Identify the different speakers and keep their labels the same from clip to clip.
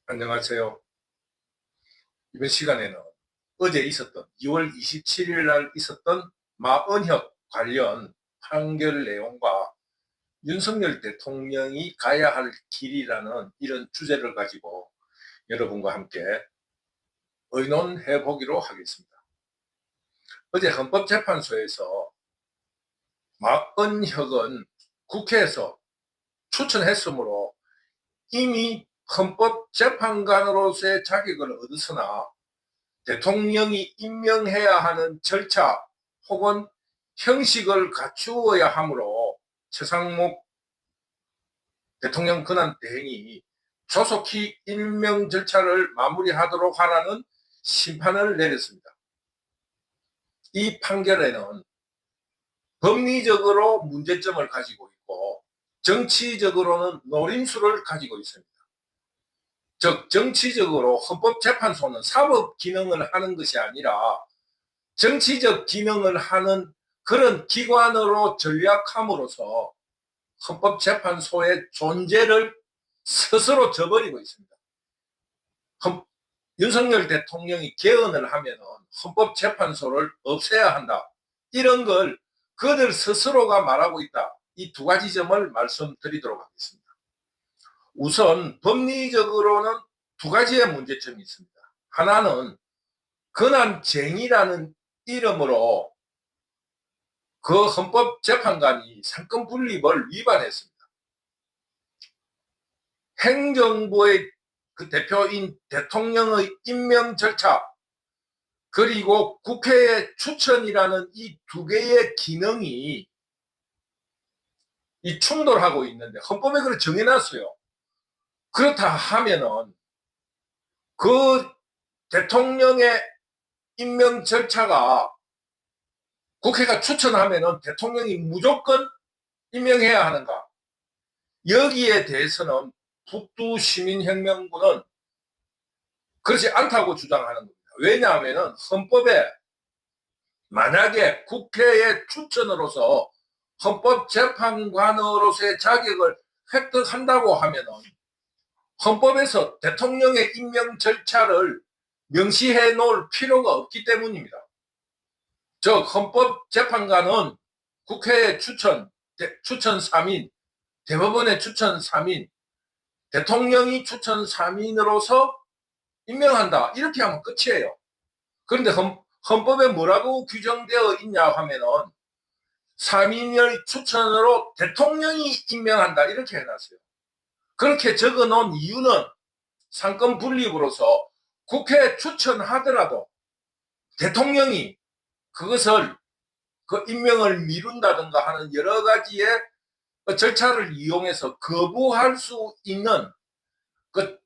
Speaker 1: 안녕하세요. 이번 시간에는 어제 있었던 2월 27일 날 있었던 마은혁 관련 판결 내용과 윤석열 대통령이 가야 할 길이라는 이런 주제를 가지고 여러분과 함께 의논해 보기로 하겠습니다. 어제 헌법재판소에서 마은혁은 국회에서 추천했으므로 이미 헌법재판관으로서의 자격을 얻었으나 대통령이 임명해야 하는 절차 혹은 형식을 갖추어야 하므로 최상목 대통령 권한대행이 조속히 임명 절차를 마무리하도록 하라는 심판을 내렸습니다. 이 판결에는 법리적으로 문제점을 가지고 있고 정치적으로는 노림수를 가지고 있습니다. 즉 정치적으로 헌법재판소는 사법 기능을 하는 것이 아니라 정치적 기능을 하는 그런 기관으로 전략함으로써 헌법재판소의 존재를 스스로 저버리고 있습니다. 윤석열 대통령이 개헌을 하면 헌법재판소를 없애야 한다. 이런 걸 그들 스스로가 말하고 있다. 이 두 가지 점을 말씀드리도록 하겠습니다. 우선 법리적으로는 두 가지의 문제점이 있습니다. 하나는 권한쟁의라는 이름으로 그 헌법재판관이 상권 분립을 위반했습니다. 행정부의 그 대표인 대통령의 임명 절차 그리고 국회의 추천이라는 이 두 개의 기능이 이 충돌하고 있는데 헌법에 그걸 정해놨어요. 그렇다 하면은 그 대통령의 임명 절차가 국회가 추천하면은 대통령이 무조건 임명해야 하는가? 여기에 대해서는 북두시민혁명군은 그렇지 않다고 주장하는 겁니다. 왜냐하면 헌법에 만약에 국회의 추천으로서 헌법재판관으로서의 자격을 획득한다고 하면 헌법에서 대통령의 임명 절차를 명시해 놓을 필요가 없기 때문입니다. 즉 헌법재판관은 국회의 추천 3인, 대법원의 추천 3인, 대통령이 추천 3인으로서 임명한다. 이렇게 하면 끝이에요. 그런데 헌법에 뭐라고 규정되어 있냐 하면은 3인의 추천으로 대통령이 임명한다. 이렇게 해놨어요. 그렇게 적어 놓은 이유는 상권 분립으로서 국회에 추천하더라도 대통령이 그것을 그 임명을 미룬다든가 하는 여러 가지의 절차를 이용해서 거부할 수 있는 그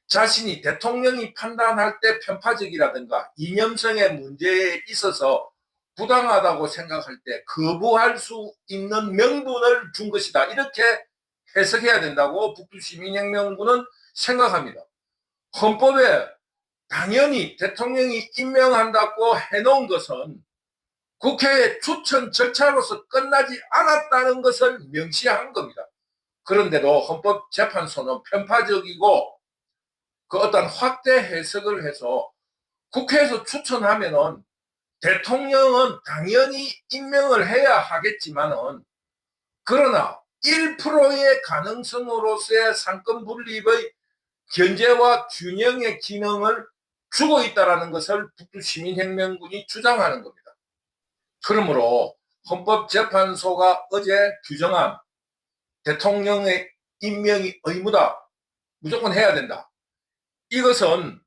Speaker 1: 자신이 대통령이 판단할 때 편파적이라든가 이념성의 문제에 있어서 부당하다고 생각할 때 거부할 수 있는 명분을 준 것이다. 이렇게 해석해야 된다고 북두시민혁명군은 생각합니다. 헌법에 당연히 대통령이 임명한다고 해놓은 것은 국회의 추천 절차로서 끝나지 않았다는 것을 명시한 겁니다. 그런데도 헌법재판소는 편파적이고 그 어떤 확대 해석을 해서 국회에서 추천하면은 대통령은 당연히 임명을 해야 하겠지만은 그러나 1%의 가능성으로서의 상권 분립의 견제와 균형의 기능을 주고 있다는 것을 북두시민혁명군이 주장하는 겁니다. 그러므로 헌법재판소가 어제 규정한 대통령의 임명이 의무다. 무조건 해야 된다. 이것은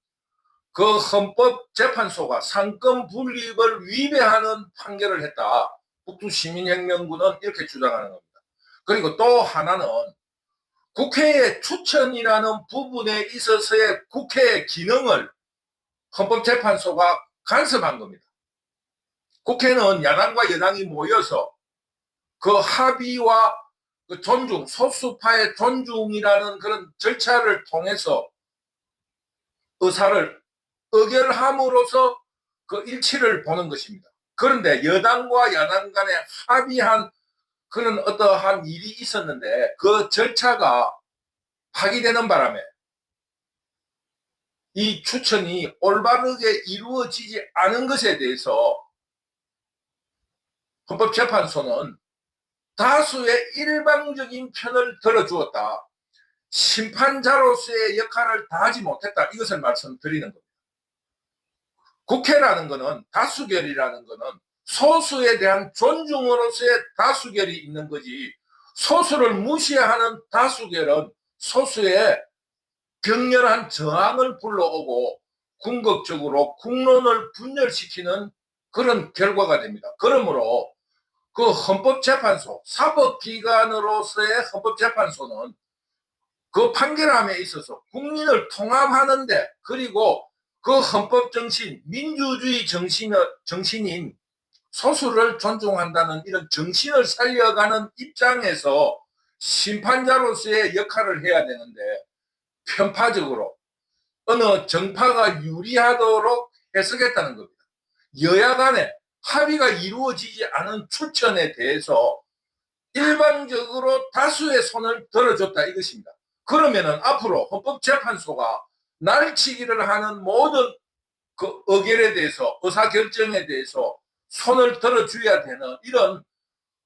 Speaker 1: 그 헌법재판소가 상권 분립을 위배하는 판결을 했다. 북두시민혁명군은 이렇게 주장하는 겁니다. 그리고 또 하나는 국회의 추천이라는 부분에 있어서의 국회의 기능을 헌법재판소가 간섭한 겁니다. 국회는 야당과 여당이 모여서 그 합의와 그 존중, 소수파의 존중이라는 그런 절차를 통해서 의사를 의결함으로써 그 일치를 보는 것입니다. 그런데 여당과 야당 간에 합의한 그런 어떠한 일이 있었는데 그 절차가 파기되는 바람에 이 추천이 올바르게 이루어지지 않은 것에 대해서 헌법재판소는 다수의 일방적인 편을 들어주었다. 심판자로서의 역할을 다하지 못했다. 이것을 말씀드리는 겁니다. 국회라는 것은, 다수결이라는 것은 소수에 대한 존중으로서의 다수결이 있는 거지, 소수를 무시하는 다수결은 소수의 격렬한 저항을 불러오고 궁극적으로 국론을 분열시키는 그런 결과가 됩니다. 그러므로 그 헌법재판소, 사법기관으로서의 헌법재판소는 그 판결함에 있어서 국민을 통합하는데, 그리고 그 헌법정신, 민주주의 정신인 소수를 존중한다는 이런 정신을 살려가는 입장에서 심판자로서의 역할을 해야 되는데, 편파적으로 어느 정파가 유리하도록 해석했다는 겁니다. 여야 간에 합의가 이루어지지 않은 추천에 대해서 일방적으로 다수의 손을 들어줬다 이것입니다. 그러면은 앞으로 헌법재판소가 날치기를 하는 모든 그 의결에 대해서, 의사결정에 대해서 손을 들어줘야 되는 이런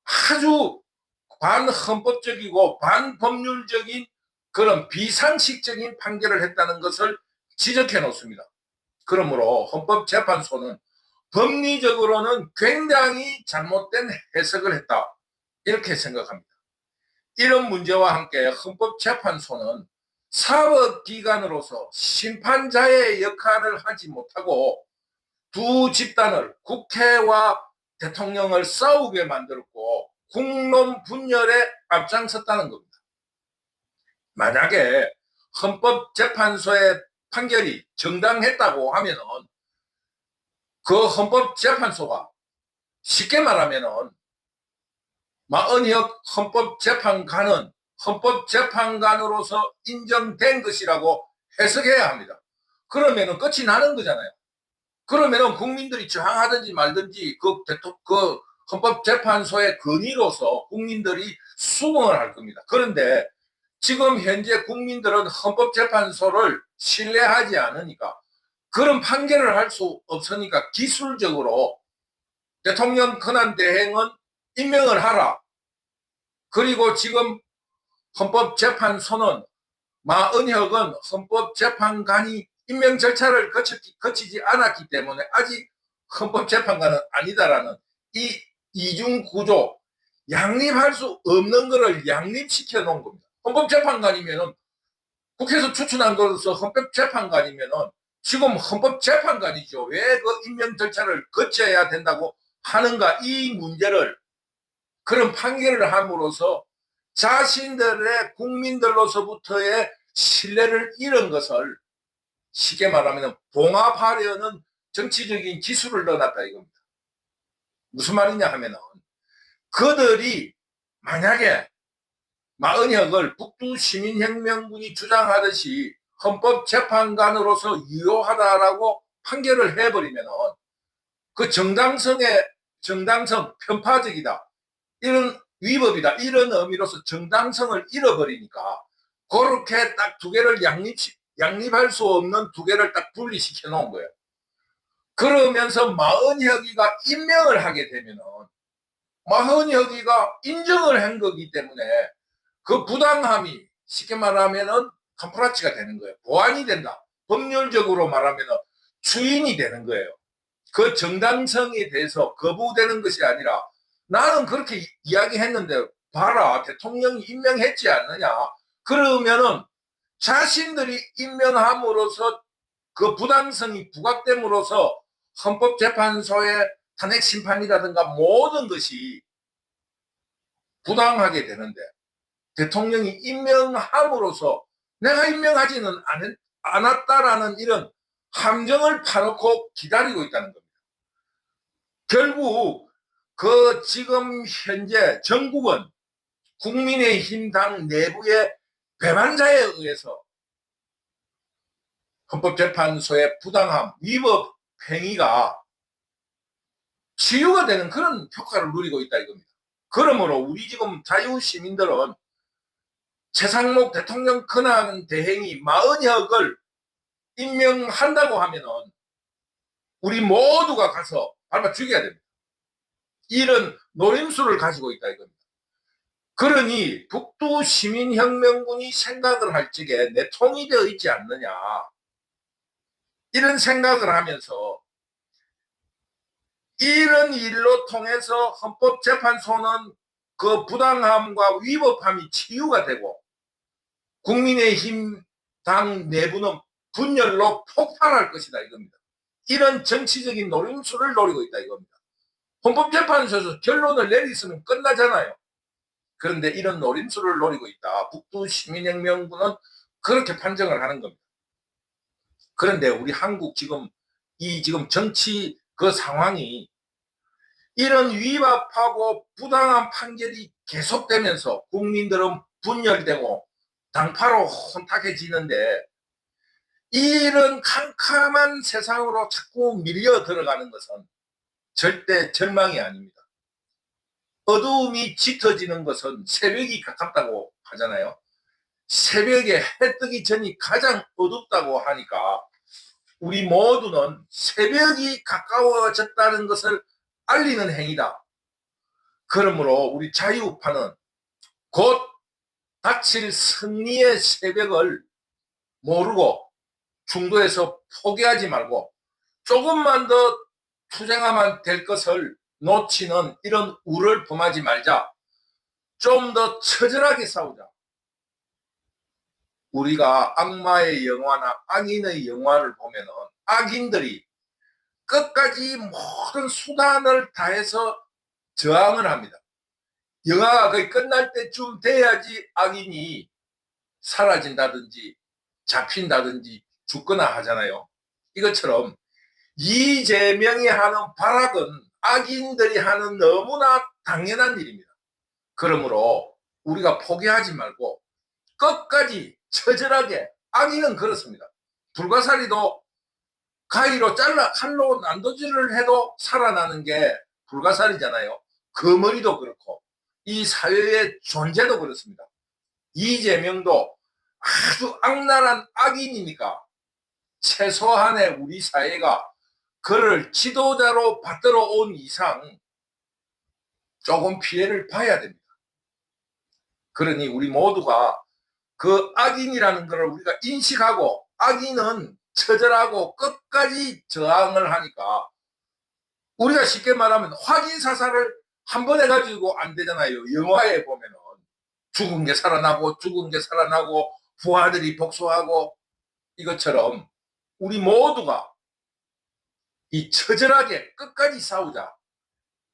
Speaker 1: 아주 반헌법적이고 반법률적인 그런 비상식적인 판결을 했다는 것을 지적해 놓습니다. 그러므로 헌법재판소는 법리적으로는 굉장히 잘못된 해석을 했다, 이렇게 생각합니다. 이런 문제와 함께 헌법재판소는 사법기관으로서 심판자의 역할을 하지 못하고 두 집단을, 국회와 대통령을 싸우게 만들었고 국론 분열에 앞장섰다는 겁니다. 만약에 헌법재판소의 판결이 정당했다고 하면은 그 헌법재판소가 쉽게 말하면은 마은혁 헌법재판관은 헌법재판관으로서 인정된 것이라고 해석해야 합니다. 그러면은 끝이 나는 거잖아요. 그러면은 국민들이 저항하든지 말든지 그 헌법재판소의 건의로서 국민들이 수긍을 할 겁니다. 그런데 지금 현재 국민들은 헌법재판소를 신뢰하지 않으니까, 그런 판결을 할 수 없으니까 기술적으로 대통령 권한대행은 임명을 하라. 그리고 지금 헌법재판소는 마은혁은 헌법재판관이 임명 절차를 거치지 않았기 때문에 아직 헌법재판관은 아니다라는 이 이중 구조, 양립할 수 없는 것을 양립시켜 놓은 겁니다. 헌법재판관이면은 국회에서 추천한 것으로서 헌법재판관이면은 지금 헌법재판관이죠. 왜 그 임명 절차를 거쳐야 된다고 하는가, 이 문제를, 그런 판결을 함으로써 자신들의 국민들로서부터의 신뢰를 잃은 것을 쉽게 말하면 봉합하려는 정치적인 기술을 넣어놨다 이겁니다. 무슨 말이냐 하면은, 그들이 만약에 마은혁을 북두시민혁명군이 주장하듯이 헌법재판관으로서 유효하다라고 판결을 해버리면은 그 정당성 편파적이다, 이런 위법이다, 이런 의미로서 정당성을 잃어버리니까 그렇게 딱 두 개를 양립할 수 없는 두 개를 딱 분리시켜 놓은 거예요. 그러면서 마은혁이가 임명을 하게 되면은 마은혁이가 인정을 한 거기 때문에 그 부당함이 쉽게 말하면은 컴프라치가 되는 거예요. 보완이 된다. 법률적으로 말하면은 추인이 되는 거예요. 그 정당성에 대해서 거부되는 것이 아니라, 나는 그렇게 이야기했는데 봐라, 대통령이 임명했지 않느냐. 그러면은 자신들이 임명함으로써 그 부당성이 부각됨으로써 헌법재판소의 탄핵 심판이라든가 모든 것이 부당하게 되는데, 대통령이 임명함으로써 내가 임명하지는 않았다라는 이런 함정을 파놓고 기다리고 있다는 겁니다. 결국 그 지금 현재 전국은 국민의힘 당 내부의 배반자에 의해서 헌법재판소의 부당함, 위법 행위가 치유가 되는 그런 효과를 누리고 있다 이겁니다. 그러므로 우리 지금 자유시민들은 최상목 대통령 권한 대행이 마은혁을 임명한다고 하면은 우리 모두가 가서 밟아 죽여야 됩니다. 이런 노림수를 가지고 있다 이겁니다. 그러니 북두 시민혁명군이 생각을 할 적에 내통이 되어 있지 않느냐 이런 생각을 하면서 이런 일로 통해서 헌법재판소는 그 부당함과 위법함이 치유가 되고 국민의힘 당 내부는 분열로 폭발할 것이다 이겁니다. 이런 정치적인 노림수를 노리고 있다 이겁니다. 헌법재판소에서 결론을 내리으면 끝나잖아요. 그런데 이런 노림수를 노리고 있다. 북두 시민혁명군은 그렇게 판정을 하는 겁니다. 그런데 우리 한국 지금 정치 그 상황이 이런 위법하고 부당한 판결이 계속되면서 국민들은 분열되고 당파로 혼탁해지는데 이런 캄캄한 세상으로 자꾸 밀려 들어가는 것은 절대 절망이 아닙니다. 어두움이 짙어지는 것은 새벽이 가깝다고 하잖아요. 새벽에 해 뜨기 전이 가장 어둡다고 하니까 우리 모두는 새벽이 가까워졌다는 것을 알리는 행위다. 그러므로 우리 자유파는 곧 닥칠 승리의 새벽을 모르고 중도에서 포기하지 말고 조금만 더 투쟁하면 될 것을 놓치는 이런 우를 범하지 말자. 좀 더 처절하게 싸우자. 우리가 악마의 영화나 악인의 영화를 보면은 악인들이 끝까지 모든 수단을 다해서 저항을 합니다. 영화가 거의 끝날 때쯤 돼야지 악인이 사라진다든지 잡힌다든지 죽거나 하잖아요. 이것처럼 이재명이 하는 발악은 악인들이 하는 너무나 당연한 일입니다. 그러므로 우리가 포기하지 말고 끝까지 처절하게, 악인은 그렇습니다. 불가사리도 가위로 잘라 칼로 난도질을 해도 살아나는 게 불가사리잖아요. 거머리도 그렇고 이 사회의 존재도 그렇습니다. 이재명도 아주 악랄한 악인이니까 최소한의 우리 사회가 그를 지도자로 받들어 온 이상 조금 피해를 봐야 됩니다. 그러니 우리 모두가 그 악인이라는 것을 우리가 인식하고 악인은 처절하고 끝까지 저항을 하니까 우리가 쉽게 말하면 확인사살을 한 번 해가지고 안 되잖아요. 영화에 보면은 죽은 게 살아나고 죽은 게 살아나고 부하들이 복수하고 이것처럼 우리 모두가 이 처절하게 끝까지 싸우자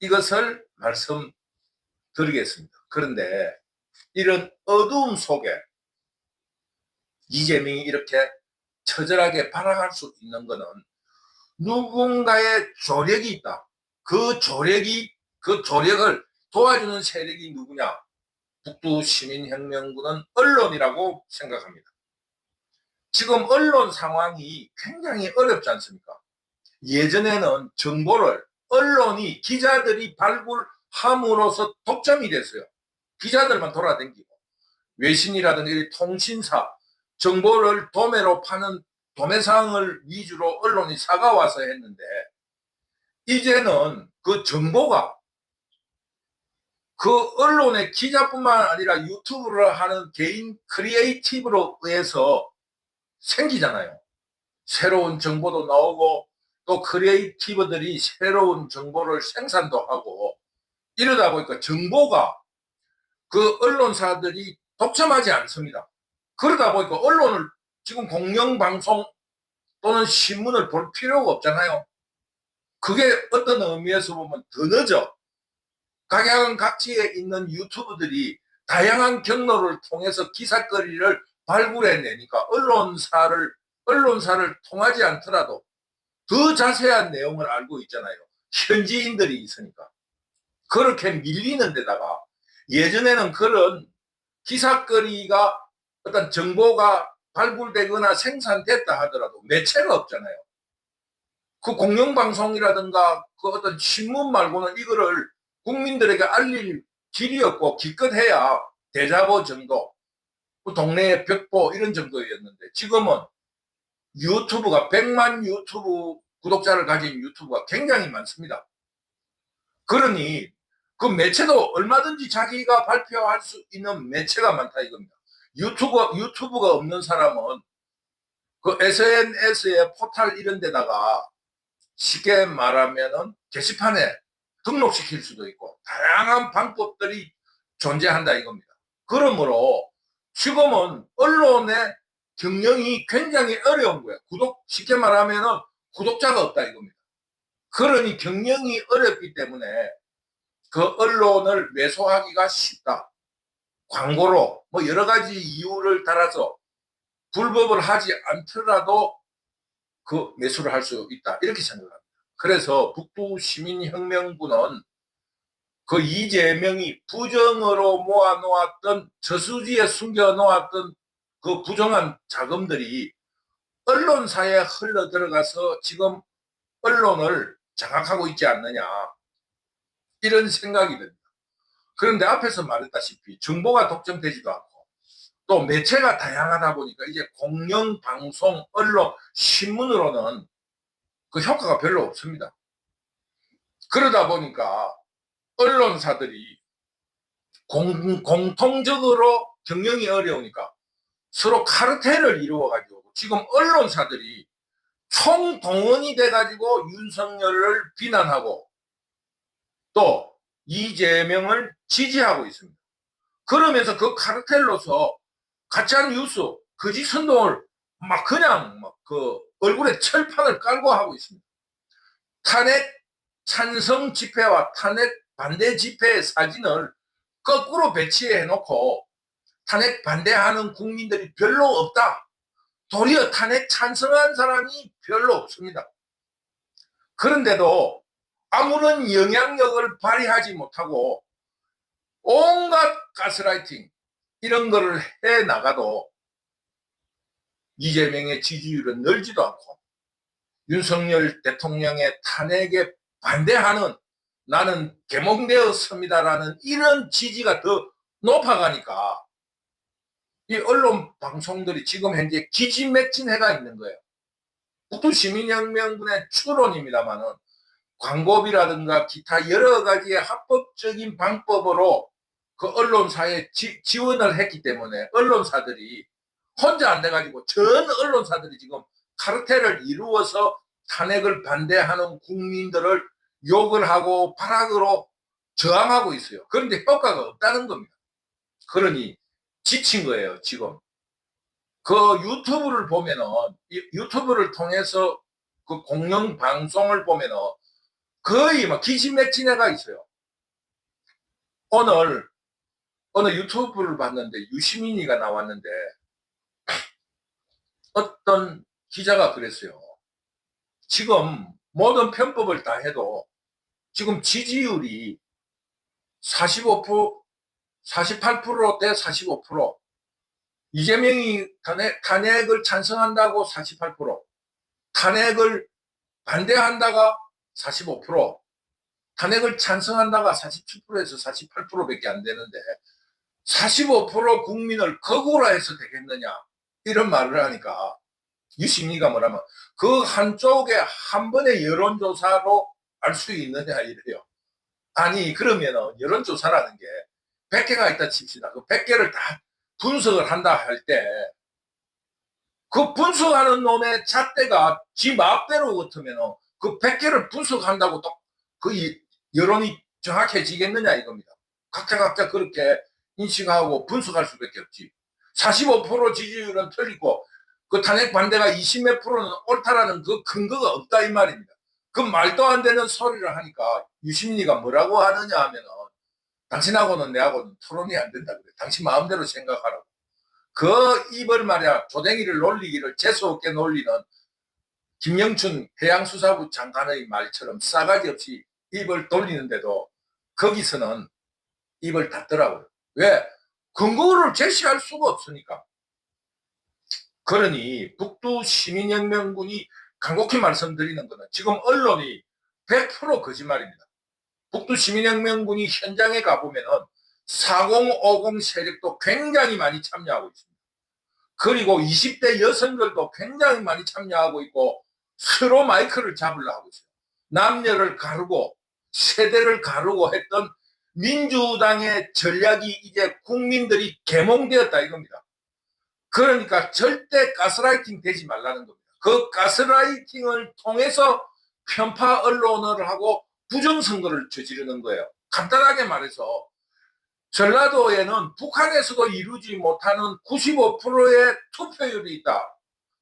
Speaker 1: 이것을 말씀드리겠습니다. 그런데 이런 어두움 속에 이재명이 이렇게 처절하게 발악할 수 있는 것은 누군가의 조력이 있다. 그 조력을 도와주는 세력이 누구냐? 북두 시민혁명군은 언론이라고 생각합니다. 지금 언론 상황이 굉장히 어렵지 않습니까? 예전에는 정보를 언론이 기자들이 발굴함으로써 독점이 됐어요. 기자들만 돌아다니고 외신이라든지 통신사 정보를 도매로 파는 도매상을 위주로 언론이 사가와서 했는데 이제는 그 정보가 그 언론의 기자뿐만 아니라 유튜브를 하는 개인 크리에이티브로 의해서 생기잖아요. 새로운 정보도 나오고 또 크리에이티브들이 새로운 정보를 생산도 하고 이러다 보니까 정보가 그 언론사들이 독점하지 않습니다. 그러다 보니까 언론을 지금 공영방송 또는 신문을 볼 필요가 없잖아요. 그게 어떤 의미에서 보면 더 늦어. 각양각지에 있는 유튜브들이 다양한 경로를 통해서 기사거리를 발굴해내니까 언론사를 통하지 않더라도 더 자세한 내용을 알고 있잖아요. 현지인들이 있으니까. 그렇게 밀리는 데다가 예전에는 그런 기사거리가 어떤 정보가 발굴되거나 생산됐다 하더라도 매체가 없잖아요. 그 공영방송이라든가 그 어떤 신문 말고는 이거를 국민들에게 알릴 길이 없고 기껏해야 대자보 정도, 동네의 벽보 이런 정도였는데 지금은 유튜브가 100만 유튜브 구독자를 가진 유튜브가 굉장히 많습니다. 그러니 그 매체도 얼마든지 자기가 발표할 수 있는 매체가 많다 이겁니다. 유튜브가 없는 사람은 그 SNS의 포탈 이런 데다가 쉽게 말하면은 게시판에 등록시킬 수도 있고 다양한 방법들이 존재한다 이겁니다. 그러므로 지금은 언론의 경영이 굉장히 어려운 거예요. 쉽게 말하면은 구독자가 없다 이겁니다. 그러니 경영이 어렵기 때문에 그 언론을 매수하기가 쉽다. 광고로 뭐 여러 가지 이유를 따라서 불법을 하지 않더라도 그 매수를 할 수 있다. 이렇게 생각합니다. 그래서 북두시민혁명군은 그 이재명이 부정으로 모아놓았던 저수지에 숨겨놓았던 그 부정한 자금들이 언론사에 흘러 들어가서 지금 언론을 장악하고 있지 않느냐 이런 생각이 듭니다. 그런데 앞에서 말했다시피 정보가 독점되지도 않고 또 매체가 다양하다 보니까 이제 공영방송, 언론, 신문으로는 그 효과가 별로 없습니다. 그러다 보니까 언론사들이 공통적으로 경영이 어려우니까 서로 카르텔을 이루어가지고 지금 언론사들이 총동원이 돼가지고 윤석열을 비난하고 또 이재명을 지지하고 있습니다. 그러면서 그 카르텔로서 가짜 뉴스, 거짓 선동을 막 그냥 막 그 얼굴에 철판을 깔고 하고 있습니다. 탄핵 찬성 집회와 탄핵 반대 집회의 사진을 거꾸로 배치해 놓고 탄핵 반대하는 국민들이 별로 없다. 도리어 탄핵 찬성한 사람이 별로 없습니다. 그런데도 아무런 영향력을 발휘하지 못하고 온갖 가스라이팅 이런 거를 해 나가도 이재명의 지지율은 늘지도 않고 윤석열 대통령의 탄핵에 반대하는 나는 개몽되었습니다라는 이런 지지가 더 높아가니까 이 언론 방송들이 지금 현재 기진맥진해가 있는 거예요. 북두시민혁명군의 추론입니다만은 광고비라든가 기타 여러 가지의 합법적인 방법으로 그 언론사에 지원을 했기 때문에 언론사들이 혼자 안 돼가지고 전 언론사들이 지금 카르텔을 이루어서 탄핵을 반대하는 국민들을 욕을 하고 발악으로 저항하고 있어요. 그런데 효과가 없다는 겁니다. 그러니 지친 거예요, 지금. 그 유튜브를 보면은, 유튜브를 통해서 그 공영 방송을 보면은 거의 막 기진맥진해가 있어요. 오늘 어느 유튜브를 봤는데 유시민이가 나왔는데 어떤 기자가 그랬어요. 지금 모든 편법을 다 해도 지금 지지율이 45%, 48%대 45%, 이재명이 탄핵을 찬성한다고 48%, 탄핵을 반대한다가 45%, 탄핵을 찬성한다가 47%에서 48%밖에 안 되는데 45% 국민을 거꾸로 해서 되겠느냐 이런 말을 하니까 유심히가 뭐라면 그 한쪽에 한 번의 여론조사로 알 수 있느냐 이래요. 아니 그러면 여론조사라는 게 100개가 있다 칩시다. 그 100개를 다 분석을 한다 할 때 그 분석하는 놈의 잣대가 지 마음대로 같으면 그 100개를 분석한다고 또 그 여론이 정확해지겠느냐 이겁니다. 각자 그렇게 인식하고 분석할 수밖에 없지. 45% 지지율은 틀리고 그 탄핵 반대가 20몇 프로는 옳다라는 그 근거가 없다 이 말입니다. 그 말도 안 되는 소리를 하니까 유시민이가 뭐라고 하느냐 하면은 당신하고는 내하고는 토론이 안 된다 그래. 당신 마음대로 생각하라고. 그 입을 말이야 조댕이를 놀리기를 재수없게 놀리는 김영춘 해양수사부 장관의 말처럼 싸가지 없이 입을 돌리는데도 거기서는 입을 닫더라고요. 왜? 근거를 제시할 수가 없으니까. 그러니 북두시민혁명군이 간곡히 말씀드리는 것은 지금 언론이 100% 거짓말입니다. 북두시민혁명군이 현장에 가보면은 4050 세력도 굉장히 많이 참여하고 있습니다. 그리고 20대 여성들도 굉장히 많이 참여하고 있고 서로 마이크를 잡으려고 하고 있어요. 남녀를 가르고 세대를 가르고 했던 민주당의 전략이 이제 국민들이 계몽되었다 이겁니다. 그러니까 절대 가스라이팅 되지 말라는 겁니다. 그 가스라이팅을 통해서 편파 언론을 하고 부정선거를 저지르는 거예요. 간단하게 말해서 전라도에는 북한에서도 이루지 못하는 95%의 투표율이 있다.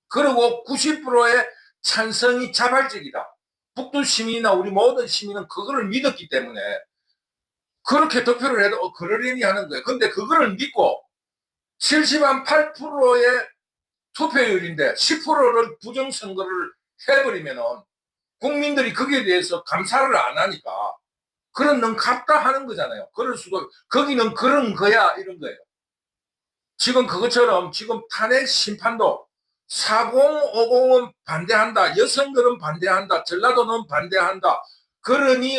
Speaker 1: 그리고 90%의 찬성이 자발적이다. 북두 시민이나 우리 모든 시민은 그거를 믿었기 때문에 그렇게 득표를 해도 그러려니 하는 거예요. 근데 그거를 믿고 78%의 투표율인데 10%를 부정선거를 해버리면은 국민들이 거기에 대해서 감사를 안 하니까 그런 넌 갑다 하는 거잖아요. 그럴 수도, 거기는 그런 거야 이런 거예요. 지금 그것처럼 지금 탄핵 심판도 4050은 반대한다. 여성들은 반대한다. 전라도는 반대한다. 그러니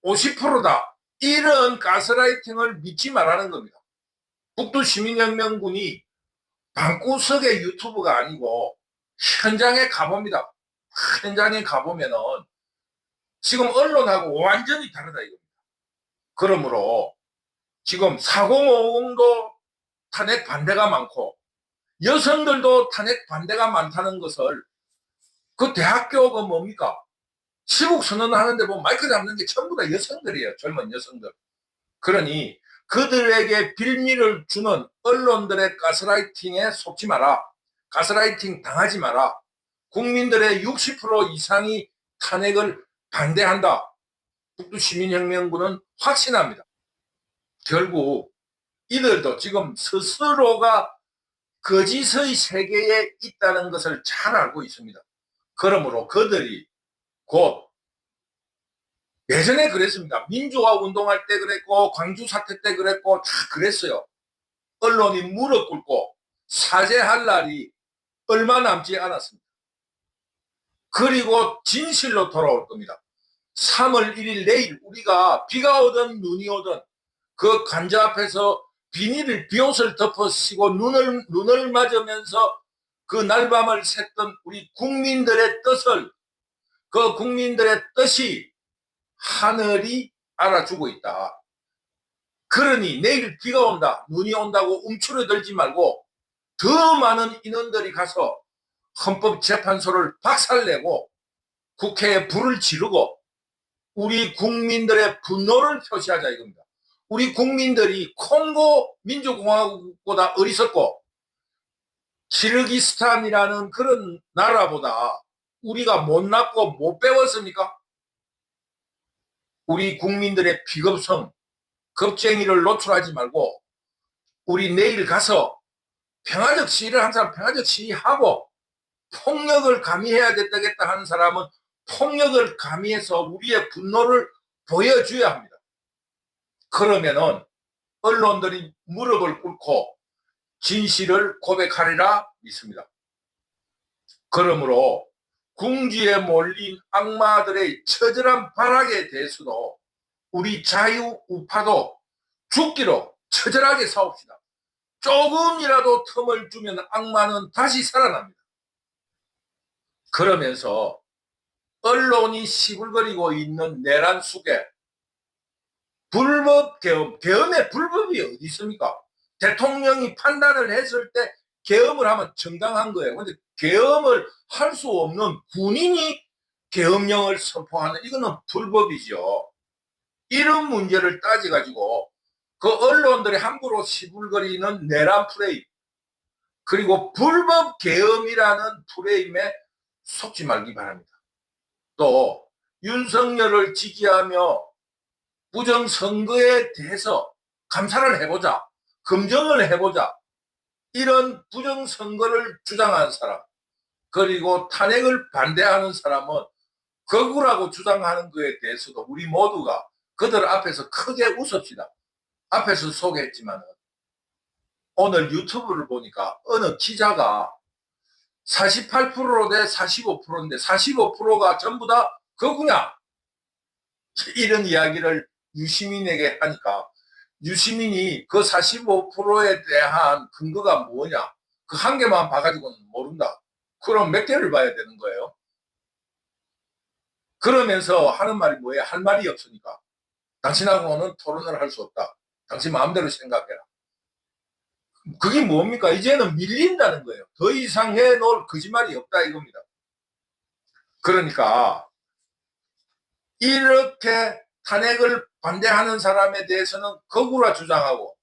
Speaker 1: 50%다. 이런 가스라이팅을 믿지 말라는 겁니다. 북두 시민혁명군이 방구석의 유튜브가 아니고 현장에 가봅니다. 현장에 가보면은 지금 언론하고 완전히 다르다 이겁니다. 그러므로 지금 4050도 탄핵 반대가 많고 여성들도 탄핵 반대가 많다는 것을 그 대학교가 뭡니까? 시국 선언하는데 뭐 마이크 잡는 게 전부 다 여성들이에요. 젊은 여성들. 그러니 그들에게 빌미를 주는 언론들의 가스라이팅에 속지 마라. 가스라이팅 당하지 마라. 국민들의 60% 이상이 탄핵을 반대한다. 북두 시민혁명군은 확신합니다. 결국 이들도 지금 스스로가 거짓의 세계에 있다는 것을 잘 알고 있습니다. 그러므로 그들이 곧 예전에 그랬습니다. 민주화 운동할 때 그랬고 광주 사태 때 그랬고 다 그랬어요. 언론이 무릎 꿇고 사죄할 날이 얼마 남지 않았습니다. 그리고 진실로 돌아올 겁니다. 3월 1일 내일 우리가 비가 오든 눈이 오든 그 관저 앞에서 비옷을 덮어 쓰고 눈을 맞으면서 그 날밤을 샜던 우리 국민들의 뜻을, 그 국민들의 뜻이 하늘이 알아주고 있다. 그러니 내일 비가 온다, 눈이 온다고 움츠러들지 말고 더 많은 인원들이 가서 헌법재판소를 박살내고 국회에 불을 지르고 우리 국민들의 분노를 표시하자 이겁니다. 우리 국민들이 콩고 민주공화국보다 어리석고 키르기스탄이라는 그런 나라보다 우리가 못났고 못 배웠습니까? 우리 국민들의 비겁성, 겁쟁이를 노출하지 말고 우리 내일 가서 평화적 시위를 한 사람 평화적 시위하고 폭력을 가미해야 되겠다 하는 사람은 폭력을 가미해서 우리의 분노를 보여줘야 합니다. 그러면은 언론들이 무릎을 꿇고 진실을 고백하리라 믿습니다. 그러므로 궁지에 몰린 악마들의 처절한 발악에 대해서도 우리 자유우파도 죽기로 처절하게 싸웁시다. 조금이라도 틈을 주면 악마는 다시 살아납니다. 그러면서 언론이 시불거리고 있는 내란 속에 불법 계엄의 불법이 어디 있습니까? 대통령이 판단을 했을 때 계엄을 하면 정당한 거예요. 근데 계엄을 할 수 없는 군인이 계엄령을 선포하는 이거는 불법이죠. 이런 문제를 따져가지고 그 언론들이 함부로 시불거리는 내란 프레임 그리고 불법 계엄이라는 프레임에 속지 말기 바랍니다. 또 윤석열을 지지하며 부정선거에 대해서 감사를 해보자, 검증을 해보자, 이런 부정선거를 주장하는 사람 그리고 탄핵을 반대하는 사람은 거구라고 주장하는 것에 대해서도 우리 모두가 그들 앞에서 크게 웃읍시다. 앞에서 소개했지만 오늘 유튜브를 보니까 어느 기자가 48% 대 45%인데 45%가 전부 다 거구냐 이런 이야기를 유시민에게 하니까 유시민이 그 45%에 대한 근거가 뭐냐 그 한 개만 봐가지고는 모른다. 그럼 몇 개를 봐야 되는 거예요? 그러면서 하는 말이 뭐예요? 할 말이 없으니까. 당신하고는 토론을 할 수 없다. 당신 마음대로 생각해라. 그게 뭡니까? 이제는 밀린다는 거예요. 더 이상 해놓을 거짓말이 없다 이겁니다. 그러니까 이렇게 탄핵을 반대하는 사람에 대해서는 거꾸로 주장하고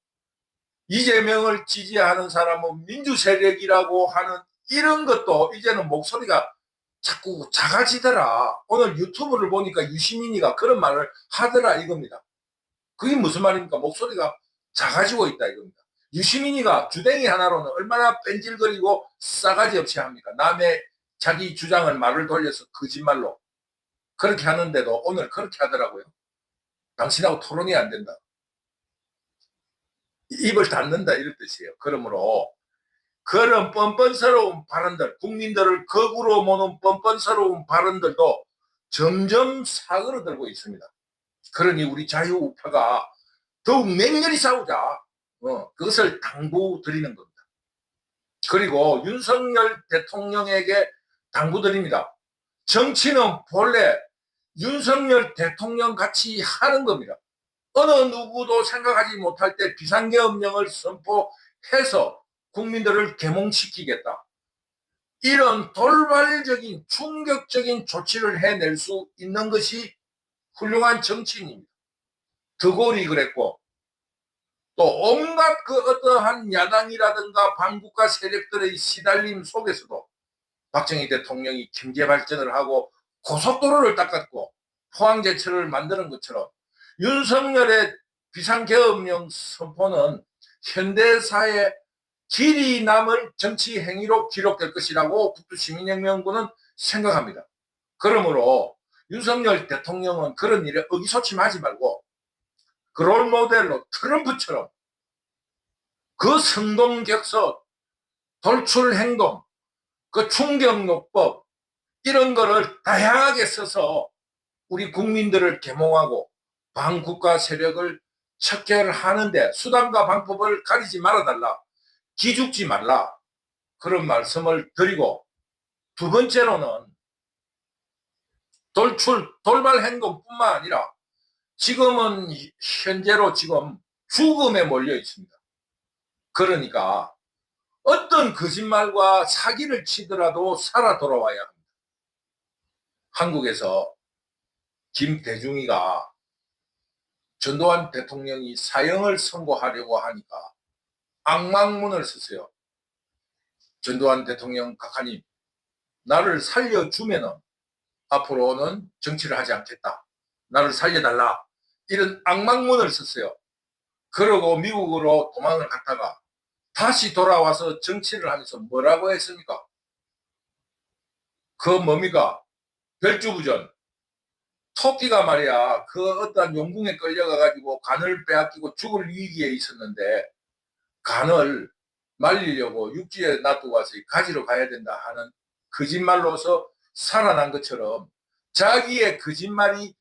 Speaker 1: 이재명을 지지하는 사람은 민주세력이라고 하는 이런 것도 이제는 목소리가 자꾸 작아지더라. 오늘 유튜브를 보니까 유시민이가 그런 말을 하더라 이겁니다. 그게 무슨 말입니까? 목소리가 작아지고 있다 이겁니다. 유시민이가 주댕이 하나로는 얼마나 뺀질거리고 싸가지 없이 합니까? 남의 자기 주장을 말을 돌려서 거짓말로 그렇게 하는데도 오늘 그렇게 하더라고요. 당신하고 토론이 안 된다. 입을 닫는다 이런 뜻이에요. 그러므로 그런 뻔뻔스러운 발언들, 국민들을 거꾸로 모는 뻔뻔스러운 발언들도 점점 사그러들고 있습니다. 그러니 우리 자유우파가 더욱 맹렬히 싸우자. 그것을 당부드리는 겁니다. 그리고 윤석열 대통령에게 당부드립니다. 정치는 본래 윤석열 대통령 같이 하는 겁니다. 어느 누구도 생각하지 못할 때 비상계엄령을 선포해서 국민들을 계몽시키겠다. 이런 돌발적인 충격적인 조치를 해낼 수 있는 것이 훌륭한 정치인입니다. 드골이 그랬고 또 온갖 그 어떠한 야당이라든가 반국가 세력들의 시달림 속에서도 박정희 대통령이 경제 발전을 하고 고속도로를 닦았고 포항제철을 만드는 것처럼 윤석열의 비상계엄령 선포는 현대사의 길이 남을 정치 행위로 기록될 것이라고 북두시민혁명군은 생각합니다. 그러므로 윤석열 대통령은 그런 일에 의기소침하지 말고 그 롤모델로 트럼프처럼 그 성동격서, 돌출행동, 그 충격요법 이런 거를 다양하게 써서 우리 국민들을 계몽하고 반국가 세력을 척결하는데 수단과 방법을 가리지 말아달라. 기죽지 말라. 그런 말씀을 드리고 두 번째로는 돌발 행동뿐만 아니라 지금은 현재로 지금 죽음에 몰려 있습니다. 그러니까 어떤 거짓말과 사기를 치더라도 살아 돌아와야 합니다. 한국에서 김대중이가 전두환 대통령이 사형을 선고하려고 하니까 악망문을 썼어요. 전두환 대통령 각하님, 나를 살려주면은 앞으로는 정치를 하지 않겠다. 나를 살려달라. 이런 악망문을 썼어요. 그러고 미국으로 도망을 갔다가 다시 돌아와서 정치를 하면서 뭐라고 했습니까? 그 뭡니까? 별주부전. 토끼가 말이야 그 어떤 용궁에 끌려가가지고 간을 빼앗기고 죽을 위기에 있었는데 간을 말리려고 육지에 놔두고 와서 가지러 가야 된다 하는 거짓말로서 살아난 것처럼 자기의 거짓말이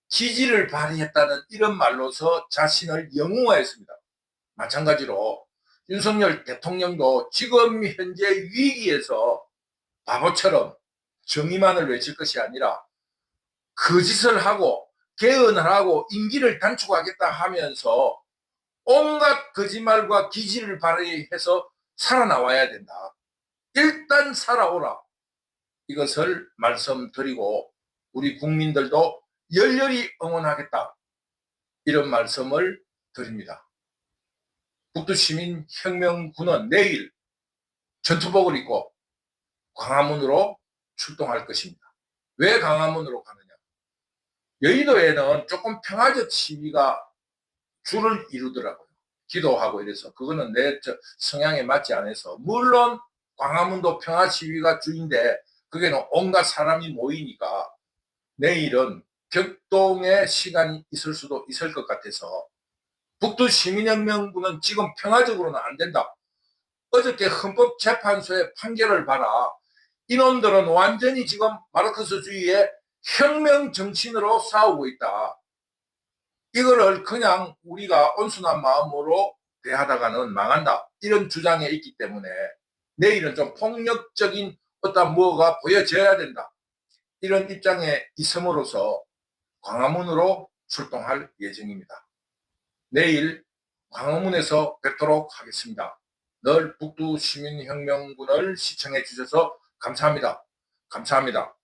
Speaker 1: 기지를 발휘했다는 이런 말로서 자신을 영웅화했습니다. 마찬가지로 윤석열 대통령도 지금 현재 위기에서 바보처럼 정의만을 외칠 것이 아니라 거짓을 하고 개헌을 하고 임기를 단축하겠다 하면서 온갖 거짓말과 기지를 발휘해서 살아나와야 된다. 일단 살아오라. 이것을 말씀드리고 우리 국민들도 열렬히 응원하겠다. 이런 말씀을 드립니다. 북두시민혁명군은 내일 전투복을 입고 광화문으로 출동할 것입니다. 왜 광화문으로 가느냐? 여의도에는 조금 평화적 시위가 줄을 이루더라고요. 기도하고 이래서 그거는 내 성향에 맞지 않아서 물론 광화문도 평화 시위가 주인데 그게는 온갖 사람이 모이니까 내일은 격동의 시간이 있을 수도 있을 것 같아서 북두시민혁명군은 지금 평화적으로는 안 된다. 어저께 헌법재판소의 판결을 봐라. 이놈들은 완전히 지금 마르크스주의의 혁명 정신으로 싸우고 있다. 이거를 그냥 우리가 온순한 마음으로 대하다가는 망한다. 이런 주장에 있기 때문에 내일은 좀 폭력적인 어떤 뭐가 보여져야 된다. 이런 입장에 있음으로써 광화문으로 출동할 예정입니다. 내일 광화문에서 뵙도록 하겠습니다. 늘 북두시민혁명군을 시청해 주셔서 감사합니다. 감사합니다.